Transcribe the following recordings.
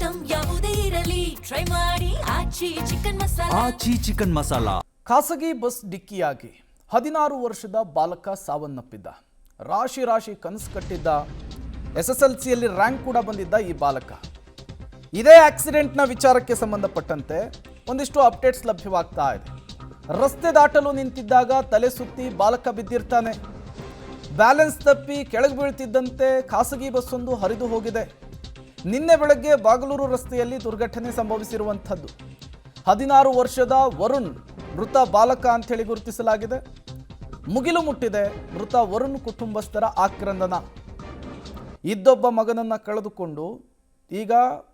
Item ಯಾವುದೇ ಇರಲಿ try ಮಾಡಿ ಆಚಿ ಚಿಕನ್ ಮಸಾಲಾ. ಖಾಸಗಿ ಬಸ್ ಡಿಕ್ಕಿಯಾಗಿ 16 ವರ್ಷದ ಬಾಲಕ ಸಾವನ್ನಪ್ಪಿದ್ದ. ರಾಶಿ ಕನಸು ಕಟ್ಟಿದ್ದ. SSLCಯಲ್ಲಿ ರ್ಯಾಂಕ್ ಕೂಡ ಬಂದಿದ್ದ ಈ ಬಾಲಕ. ಇದೇ ಆಕ್ಸಿಡೆಂಟ್ನ ವಿಚಾರಕ್ಕೆ ಸಂಬಂಧಪಟ್ಟಂತೆ ಒಂದಿಷ್ಟು ಅಪ್ಡೇಟ್ಸ್ ಲಭ್ಯವಾಗ್ತಾ ಇದೆ. ರಸ್ತೆ ದಾಟಲು ನಿಂತಿದ್ದಾಗ ತಲೆ ಸುತ್ತಿ ಬಾಲಕ ಬಿದ್ದಿರ್ತಾನೆ. ಬ್ಯಾಲೆನ್ಸ್ ತಪ್ಪಿ ಕೆಳಗೆ ಬೀಳ್ತಿದ್ದಂತೆ ಖಾಸಗಿ ಬಸ್ಸೊಂದು ಹರಿದು ಹೋಗಿದೆ. ನಿನ್ನೆ ಬೆಳಗ್ಗೆ ಬಾಗಲೂರು ರಸ್ತೆಯಲ್ಲಿ ದುರ್ಘಟನೆ ಸಂಭವಿಸಿರುವಂಥದ್ದು. 16 ವರ್ಷದ ವರುಣ್ ಮೃತ ಬಾಲಕ ಅಂಥೇಳಿ ಗುರುತಿಸಲಾಗಿದೆ. ಮುಗಿಲು ಮುಟ್ಟಿದೆ ಮೃತ ವರುಣ್ ಕುಟುಂಬಸ್ಥರ ಆಕ್ರಂದನ. ಇದ್ದೊಬ್ಬ ಮಗನನ್ನು ಕಳೆದುಕೊಂಡು ಈಗ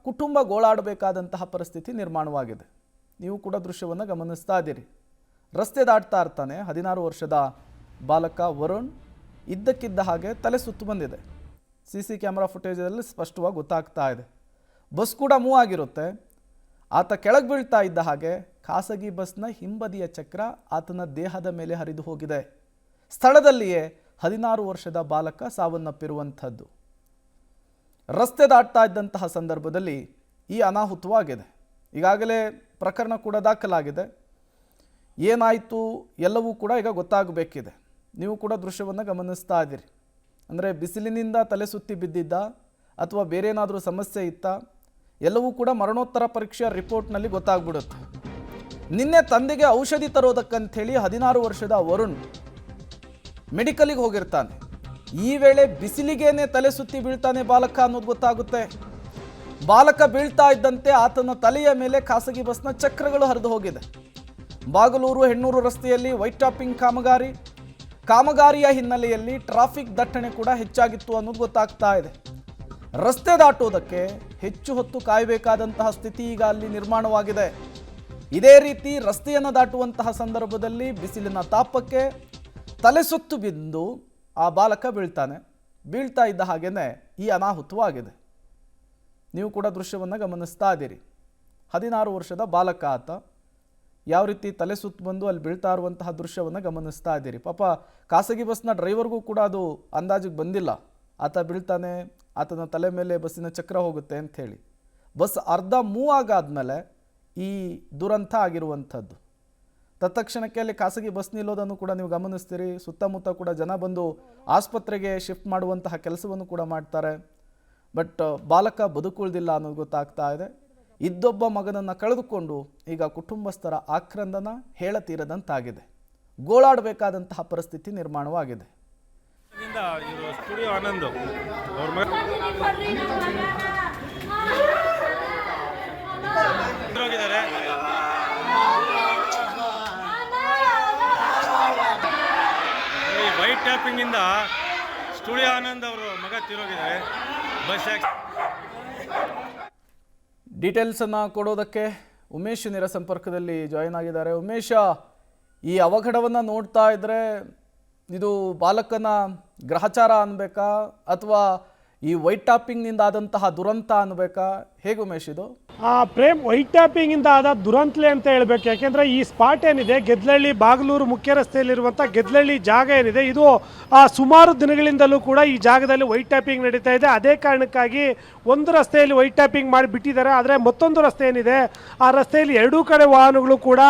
ಕುಟುಂಬ ಗೋಳಾಡಬೇಕಾದಂತಹ ಪರಿಸ್ಥಿತಿ ನಿರ್ಮಾಣವಾಗಿದೆ. ನೀವು ಕೂಡ ದೃಶ್ಯವನ್ನು ಗಮನಿಸ್ತಾ ಇದ್ದೀರಿ. ರಸ್ತೆ ದಾಟ್ತಾ ಇರ್ತಾನೆ 16 ವರ್ಷದ ಬಾಲಕ ವರುಣ್. ಇದ್ದಕ್ಕಿದ್ದ ಹಾಗೆ ತಲೆ ಸುತ್ತು ಬಂದಿದೆ. CC ಕ್ಯಾಮ್ರಾ ಫುಟೇಜಲ್ಲಿ ಸ್ಪಷ್ಟವಾಗಿ ಗೊತ್ತಾಗ್ತಾ ಇದೆ. ಬಸ್ ಕೂಡ ಮೂವ್ ಆಗಿರುತ್ತೆ. ಆತ ಕೆಳಗೆ ಬೀಳ್ತಾ ಇದ್ದ ಹಾಗೆ ಖಾಸಗಿ ಬಸ್ನ ಹಿಂಬದಿಯ ಚಕ್ರ ಆತನ ದೇಹದ ಮೇಲೆ ಹರಿದು ಹೋಗಿದೆ. ಸ್ಥಳದಲ್ಲಿಯೇ 16 ವರ್ಷದ ಬಾಲಕ ಸಾವನ್ನಪ್ಪಿರುವಂಥದ್ದು. ರಸ್ತೆ ದಾಟ್ತಾ ಇದ್ದಂತಹ ಸಂದರ್ಭದಲ್ಲಿ ಈ ಅನಾಹುತವಾಗಿದೆ. ಈಗಾಗಲೇ ಪ್ರಕರಣ ಕೂಡ ದಾಖಲಾಗಿದೆ. ಏನಾಯಿತು ಎಲ್ಲವೂ ಕೂಡ ಈಗ ಗೊತ್ತಾಗಬೇಕಿದೆ. ನೀವು ಕೂಡ ದೃಶ್ಯವನ್ನು ಗಮನಿಸ್ತಾ ಇದ್ದೀರಿ. ಅಂದರೆ ಬಿಸಿಲಿನಿಂದ ತಲೆ ಸುತ್ತಿ ಬಿದ್ದಿದ್ದ ಅಥವಾ ಬೇರೆ ಏನಾದರೂ ಸಮಸ್ಯೆ ಇತ್ತಾ ಎಲ್ಲವೂ ಕೂಡ ಮರಣೋತ್ತರ ಪರೀಕ್ಷೆಯ ರಿಪೋರ್ಟ್ನಲ್ಲಿ ಗೊತ್ತಾಗ್ಬಿಡುತ್ತೆ. ನಿನ್ನೆ ತಂದೆಗೆ ಔಷಧಿ ತರೋದಕ್ಕಂಥೇಳಿ 16 ವರ್ಷದ ವರುಣ್ ಮೆಡಿಕಲಿಗೆ ಹೋಗಿರ್ತಾನೆ. ಈ ವೇಳೆ ಬಿಸಿಲಿಗೇನೆ ತಲೆ ಸುತ್ತಿ ಬೀಳ್ತಾನೆ ಬಾಲಕ ಅನ್ನೋದು ಗೊತ್ತಾಗುತ್ತೆ. ಬಾಲಕ ಬೀಳ್ತಾ ಇದ್ದಂತೆ ಆತನ ತಲೆಯ ಮೇಲೆ ಖಾಸಗಿ ಬಸ್ನ ಚಕ್ರಗಳು ಹರಿದು ಹೋಗಿದೆ. ಬಾಗಲೂರು ಹೆಣ್ಣೂರು ರಸ್ತೆಯಲ್ಲಿ ವೈಟ್ ಟಾಪಿಂಗ್ ಕಾಮಗಾರಿಯ ಹಿನ್ನೆಲೆಯಲ್ಲಿ ಟ್ರಾಫಿಕ್ ದಟ್ಟಣೆ ಕೂಡ ಹೆಚ್ಚಾಗಿತ್ತು ಅನ್ನೋದು ಗೊತ್ತಾಗ್ತಾ ಇದೆ. ರಸ್ತೆ ದಾಟುವುದಕ್ಕೆ ಹೆಚ್ಚು ಹೊತ್ತು ಕಾಯಬೇಕಾದಂತಹ ಸ್ಥಿತಿ ಈಗ ಅಲ್ಲಿ ನಿರ್ಮಾಣವಾಗಿದೆ. ಇದೇ ರೀತಿ ರಸ್ತೆಯನ್ನು ದಾಟುವಂತಹ ಸಂದರ್ಭದಲ್ಲಿ ಬಿಸಿಲಿನ ತಾಪಕ್ಕೆ ತಲೆ ಸುತ್ತು ಬಿದ್ದು ಆ ಬಾಲಕ ಬೀಳ್ತಾ ಇದ್ದ ಹಾಗೇನೆ ಈ ಅನಾಹುತವಾಗಿದೆ. ನೀವು ಕೂಡ ದೃಶ್ಯವನ್ನು ಗಮನಿಸ್ತಾ ಇದ್ದೀರಿ. 16 ವರ್ಷದ ಬಾಲಕ ಆತ ಯಾವ ರೀತಿ ತಲೆ ಸುತ್ತು ಬಂದು ಅಲ್ಲಿ ಬೀಳ್ತಾ ಇರುವಂತಹ ದೃಶ್ಯವನ್ನು ಗಮನಿಸ್ತಾ ಇದ್ದೀರಿ. ಪಾಪ ಖಾಸಗಿ ಬಸ್ನ ಡ್ರೈವರ್ಗೂ ಕೂಡ ಅದು ಅಂದಾಜಿಗೆ ಬಂದಿಲ್ಲ. ಆತ ಬೀಳ್ತಾನೆ, ಆತನ ತಲೆ ಮೇಲೆ ಬಸ್ಸಿನ ಚಕ್ರ ಹೋಗುತ್ತೆ ಅಂಥೇಳಿ. ಬಸ್ ಅರ್ಧ ಮೂವ್ ಆಗಾದ್ಮೇಲೆ ಈ ದುರಂತ ಆಗಿರುವಂಥದ್ದು. ತತ್ಕ್ಷಣಕ್ಕೆ ಅಲ್ಲಿ ಖಾಸಗಿ ಬಸ್ ನಿಲ್ಲೋದನ್ನು ಕೂಡ ನೀವು ಗಮನಿಸ್ತೀರಿ. ಸುತ್ತಮುತ್ತ ಕೂಡ ಜನ ಬಂದು ಆಸ್ಪತ್ರೆಗೆ ಶಿಫ್ಟ್ ಮಾಡುವಂತಹ ಕೆಲಸವನ್ನು ಕೂಡ ಮಾಡ್ತಾರೆ. ಬಟ್ ಬಾಲಕ ಬದುಕುಳಿದಿಲ್ಲ ಅನ್ನೋದು ಗೊತ್ತಾಗ್ತಾ ಇದೆ. ಇದ್ದೊಬ್ಬ ಮಗನನ್ನು ಕಳೆದುಕೊಂಡು ಈಗ ಕುಟುಂಬಸ್ಥರ ಆಕ್ರಂದನ ಹೇಳತೀರದಂತಾಗಿದೆ. ಗೋಳಾಡಬೇಕಾದಂತಹ ಪರಿಸ್ಥಿತಿ ನಿರ್ಮಾಣವಾಗಿದೆ. ವೈಟ್ ಟ್ಯಾಪಿಂಗ್ ಇಂದ ಸ್ಟುಡಿಯೋ ಆನಂದ್ ಅವರು ಮಗ ತೀರೋಗಿದ್ದಾರೆ. ಬಸ್ ಡೀಟೇಲ್ಸ್ ಅನ್ನು ಕೊಡೋದಕ್ಕೆ ಉಮೇಶ್ ನೇರ ಸಂಪರ್ಕದಲ್ಲಿ ಜಾಯಿನ್ ಆಗಿದ್ದಾರೆ. ಉಮೇಶ, ಈ ಅವಘಡವನ್ನು ನೋಡ್ತಾ ಇದ್ರೆ ಇದು ಬಾಲಕನ ಗ್ರಹಚಾರ ಅನ್ಬೇಕಾ ಅಥವಾ ಈ ವೈಟ್ ಟಾಪಿಂಗ್ನಿಂದ ಆದಂತಹ ದುರಂತ ಅನ್ಬೇಕಾ? ಹೇಗೆ ಉಮೇಶ್ ಇದು? ಪ್ರೇಮ್, ವೈಟ್ ಟ್ಯಾಪಿಂಗ್ ಇಂದ ಆದ ದುರಂತಲೆ ಅಂತ ಹೇಳ್ಬೇಕು. ಯಾಕೆಂದ್ರೆ ಈ ಸ್ಪಾಟ್ ಏನಿದೆ ಗೆದ್ಲಹಳ್ಳಿ ಬಾಗಲೂರು ಮುಖ್ಯ ರಸ್ತೆಯಲ್ಲಿರುವಂಥ ಗೆದ್ಲಹಳ್ಳಿ ಜಾಗ ಏನಿದೆ, ಇದು ಸುಮಾರು ದಿನಗಳಿಂದಲೂ ಕೂಡ ಈ ಜಾಗದಲ್ಲಿ ವೈಟ್ ಟ್ಯಾಪಿಂಗ್ ನಡೀತಾ ಇದೆ. ಅದೇ ಕಾರಣಕ್ಕಾಗಿ ಒಂದು ರಸ್ತೆಯಲ್ಲಿ ವೈಟ್ ಟ್ಯಾಪಿಂಗ್ ಮಾಡಿ ಬಿಟ್ಟಿದ್ದಾರೆ. ಆದರೆ ಮತ್ತೊಂದು ರಸ್ತೆ ಏನಿದೆ, ಆ ರಸ್ತೆಯಲ್ಲಿ ಎರಡೂ ಕಡೆ ವಾಹನಗಳು ಕೂಡ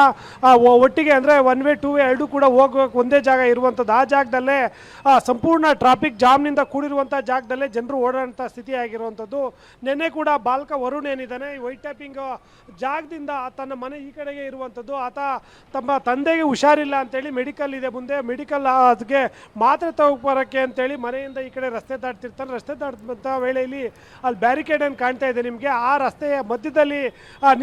ಒಟ್ಟಿಗೆ ಅಂದರೆ 1 ವೇ 2 ವೇ ಎರಡೂ ಕೂಡ ಹೋಗಬೇಕು ಒಂದೇ ಜಾಗ ಇರುವಂಥದ್ದು. ಆ ಜಾಗದಲ್ಲೇ ಸಂಪೂರ್ಣ ಟ್ರಾಫಿಕ್ ಜಾಮ್ನಿಂದ ಕೂಡಿರುವಂಥ ಜಾಗದಲ್ಲೇ ಜನರು ಓಡಾಡುವಂಥ ಸ್ಥಿತಿ ಆಗಿರುವಂಥದ್ದು. ನಿನ್ನೆ ಕೂಡ ಬಾಲಕ ವರುಣ್ ಏನಿದ್ದಾನೆ ಈ ವೈಟ್ ಟ್ಯಾಪಿಂಗ್ ಜಾಗದಿಂದ ತನ್ನ ಮನೆ ಈ ಕಡೆಗೆ ಇರುವಂಥದ್ದು. ಆತ ತಮ್ಮ ತಂದೆಗೆ ಹುಷಾರಿಲ್ಲ ಅಂತೇಳಿ ಮೆಡಿಕಲ್ ಇದೆ ಮುಂದೆ, ಮೆಡಿಕಲ್ ಅದಕ್ಕೆ ಮಾತ್ರೆ ತಗೋಬರೋಕ್ಕೆ ಅಂತೇಳಿ ಮನೆಯಿಂದ ಈ ಕಡೆ ರಸ್ತೆ ದಾಟ್ತಿರ್ತಾನೆ. ರಸ್ತೆ ದಾಟಿದಂಥ ವೇಳೆಯಲ್ಲಿ ಅಲ್ಲಿ ಬ್ಯಾರಿಕೇಡ್ ಏನು ಕಾಣ್ತಾ ಇದೆ ನಿಮಗೆ, ಆ ರಸ್ತೆಯ ಮಧ್ಯದಲ್ಲಿ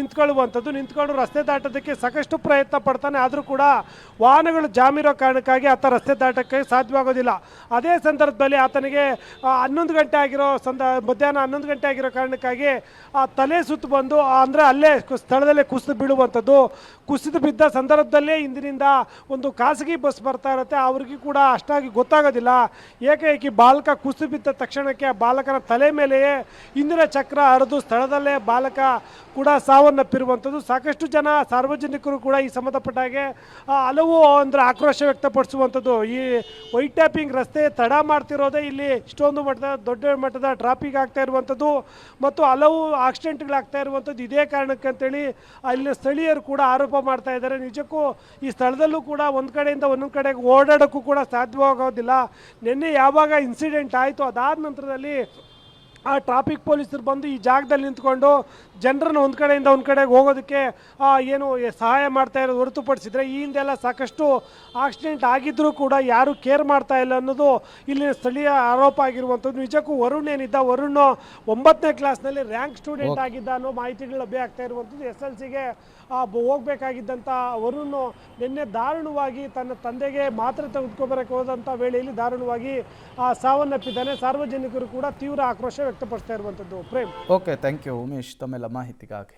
ನಿಂತ್ಕೊಂಡು ರಸ್ತೆ ದಾಟೋದಕ್ಕೆ ಸಾಕಷ್ಟು ಪ್ರಯತ್ನ ಪಡ್ತಾನೆ. ಆದರೂ ಕೂಡ ವಾಹನಗಳು ಜಾಮಿರೋ ಕಾರಣಕ್ಕಾಗಿ ಆತ ರಸ್ತೆ ದಾಟಕ್ಕೆ ಸಾಧ್ಯವಾಗೋದಿಲ್ಲ. ಅದೇ ಸಂದರ್ಭದಲ್ಲಿ ಆತನಿಗೆ 11 ಗಂಟೆ ಆಗಿರೋ ಮಧ್ಯಾಹ್ನ 11 ಗಂಟೆ ಆಗಿರೋ ಕಾರಣಕ್ಕಾಗಿ ತಲೆ ಸುತ್ತು ಬಂದು ಬಂದು ಅಂದರೆ ಅಲ್ಲೇ ಸ್ಥಳದಲ್ಲೇ ಕುಸಿದು ಬೀಳುವಂಥದ್ದು. ಕುಸಿದು ಬಿದ್ದ ಸಂದರ್ಭದಲ್ಲೇ ಹಿಂದಿನಿಂದ ಒಂದು ಖಾಸಗಿ ಬಸ್ ಬರ್ತಾ ಇರುತ್ತೆ, ಅವ್ರಿಗೂ ಕೂಡ ಅಷ್ಟಾಗಿ ಗೊತ್ತಾಗೋದಿಲ್ಲ. ಏಕಾಏಕಿ ಬಾಲಕ ಕುಸಿದು ಬಿದ್ದ ತಕ್ಷಣಕ್ಕೆ ಆ ಬಾಲಕನ ತಲೆ ಮೇಲೆಯೇ ಹಿಂದಿನ ಚಕ್ರ ಹರಿದು ಸ್ಥಳದಲ್ಲೇ ಬಾಲಕ ಕೂಡ ಸಾವನ್ನಪ್ಪಿರುವಂಥದ್ದು. ಸಾಕಷ್ಟು ಜನ ಸಾರ್ವಜನಿಕರು ಕೂಡ ಈ ಸಂಬಂಧಪಟ್ಟ ಹಾಗೆ ಹಲವು ಅಂದರೆ ಆಕ್ರೋಶ ವ್ಯಕ್ತಪಡಿಸುವಂಥದ್ದು. ಈ ವೈಟ್ ಟ್ಯಾಪಿಂಗ್ ರಸ್ತೆ ತಡ ಮಾಡ್ತಿರೋದೇ ಇಲ್ಲಿ ಇಷ್ಟೊಂದು ದೊಡ್ಡ ಮಟ್ಟದ ಟ್ರಾಫಿಕ್ ಆಗ್ತಾ ಇರುವಂಥದ್ದು ಮತ್ತು ಹಲವು ಆಕ್ಸಿಡೆಂಟ್ಗಳಾಗ್ತಾ ಇರುವಂಥದ್ದು ಇದೇ ಕಾರಣಕ್ಕೆ ಅಂತೇಳಿ ಅಲ್ಲಿ ಸ್ಥಳೀಯರು ಕೂಡ ಆರೋಪ ಮಾಡ್ತಾ ಇದ್ದಾರೆ. ನಿಜಕ್ಕೂ ಈ ಸ್ಥಳದಲ್ಲೂ ಕೂಡ ಒಂದು ಕಡೆಯಿಂದ ಒಂದೊಂದು ಕಡೆಗೆ ಓಡಾಡೋಕ್ಕೂ ಕೂಡ ಸಾಧ್ಯವಾಗೋದಿಲ್ಲ. ನಿನ್ನೆ ಯಾವಾಗ ಇನ್ಸಿಡೆಂಟ್ ಆಯಿತು ಅದಾದ ನಂತರದಲ್ಲಿ ಆ ಟ್ರಾಫಿಕ್ ಪೊಲೀಸರು ಬಂದು ಈ ಜಾಗದಲ್ಲಿ ನಿಂತ್ಕೊಂಡು ಜನರನ್ನು ಒಂದು ಕಡೆಯಿಂದ ಒಂದು ಕಡೆಗೆ ಹೋಗೋದಕ್ಕೆ ಏನು ಸಹಾಯ ಮಾಡ್ತಾ ಇರೋದು ಹೊರತುಪಡಿಸಿದರೆ ಈ ಹಿಂದೆಲ್ಲ ಸಾಕಷ್ಟು ಆಕ್ಸಿಡೆಂಟ್ ಆಗಿದ್ದರೂ ಕೂಡ ಯಾರೂ ಕೇರ್ ಮಾಡ್ತಾ ಇಲ್ಲ ಅನ್ನೋದು ಇಲ್ಲಿನ ಸ್ಥಳೀಯ ಆರೋಪ ಆಗಿರುವಂಥದ್ದು. ನಿಜಕ್ಕೂ ವರುಣ್ ಏನಿದ್ದ, ವರುಣ್ 9ನೇ ಕ್ಲಾಸ್ನಲ್ಲಿ ರ್ಯಾಂಕ್ ಸ್ಟೂಡೆಂಟ್ ಆಗಿದ್ದ ಅನ್ನೋ ಮಾಹಿತಿಗಳು ಲಭ್ಯ ಆಗ್ತಾ ಇರುವಂಥದ್ದು. SLCಗೆ ಹೋಗಬೇಕಾಗಿದ್ದಂಥ ವರುಣ್ ನಿನ್ನೆ ದಾರುಣವಾಗಿ ತನ್ನ ತಂದೆಗೆ ಮಾತ್ರೆ ತೆಗೆದುಕೊಬರಕ್ಕೆ ಹೋದಂಥ ವೇಳೆಯಲ್ಲಿ ದಾರುಣವಾಗಿ ಸಾವನ್ನಪ್ಪಿದ್ದಾನೆ. ಸಾರ್ವಜನಿಕರು ಕೂಡ ತೀವ್ರ ಆಕ್ರೋಶ ವ್ಯಕ್ತಪಡಿಸ್ತಾ ಇರುವಂಥದ್ದು. Prem. Okay, thank you Umesh ತಮ್ಮೆಲ್ಲ ಮಾಹಿತಿಗಾಗಿ.